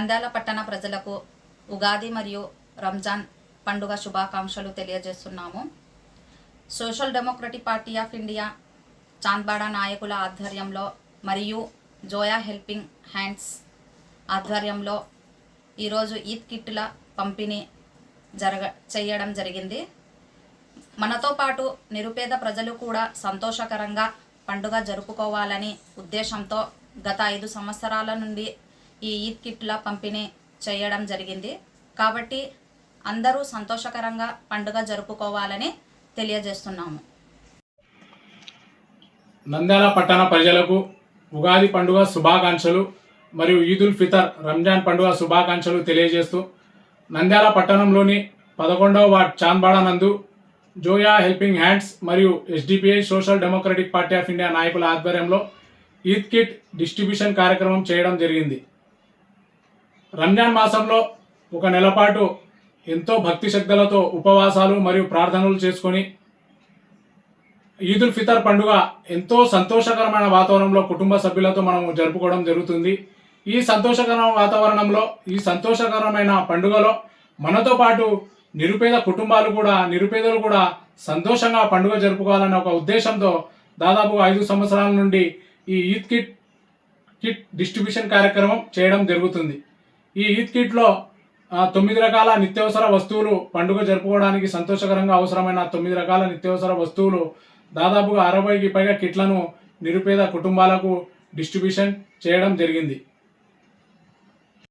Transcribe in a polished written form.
నంద్యాల పట్టణ ప్రజలకు ఉగాది మరియు రంజాన్ పండుగ శుభాకాంక్షలు తెలియజేస్తున్నాము. Social democratic party of India Chandbada నాయకుల ఆధ్వర్యంలో మరియు జోయా హెల్పింగ్ హ్యాండ్స్ ఆధ్వర్యంలో ఈరోజు ఈద్ కిట్ల పంపిణీ చేయడం జరిగింది. మనతో పాటు నిరుపేద ప్రజలు కూడా సంతోషకరంగా పండుగ జరుపుకోవాలని ఉద్దేశంతో గత 5 సంవత్సరాల నుండి ఈ ఈద్ కిట్ల పంపిణీ చేయడం జరిగింది. కాబట్టి అందరూ సంతోషకరంగా పండుగ జరుపుకోవాలని తెలియజేస్తున్నాము. నంద్యాల పట్టణ ప్రజలకు ఉగాది పండుగ శుభాకాంక్షలు మరియు ఈదుల్ ఫితర్ రంజాన్ పండుగ శుభాకాంక్షలు తెలియజేస్తూ నంద్యాల పట్టణంలోని 11వ వార్డ్ చాంద్బాడ నందు జోయా హెల్పింగ్ హ్యాండ్స్ మరియు SDPI social democratic party of India నాయకుల ఆధ్వర్యంలో ఈద్ కిట్ డిస్ట్రిబ్యూషన్ కార్యక్రమం చేయడం జరిగింది. రంజాన్ మాసంలో ఒక నెల పాటు ఎంతో భక్తి శ్రద్ధలతో ఉపవాసాలు మరియు ప్రార్థనలు చేసుకొని ఈదుల్ ఫితర్ పండుగ ఎంతో సంతోషకరమైన వాతావరణంలో కుటుంబ సభ్యులతో మనం జరుపుకోవడం జరుగుతుంది. ఈ సంతోషకరమైన వాతావరణంలో ఈ సంతోషకరమైన పండుగలో మనతో పాటు నిరుపేదలు కూడా సంతోషంగా పండుగ జరుపుకోవాలనే ఒక ఉద్దేశంతో దాదాపు 5 సంవత్సరాల నుండి ఈ ఈద్ కిట్ డిస్ట్రిబ్యూషన్ కార్యక్రమం చేయడం జరుగుతుంది. ఈ ఈద్ కిట్లో 9 రకాల నిత్యావసర వస్తువులు పండుగ జరుపుకోవడానికి సంతోషకరంగా అవసరమైన 9 రకాల నిత్యావసర వస్తువులు దాదాపుగా 60కి పైగా కిట్లను నిరుపేద కుటుంబాలకు డిస్ట్రిబ్యూషన్ చేయడం జరిగింది.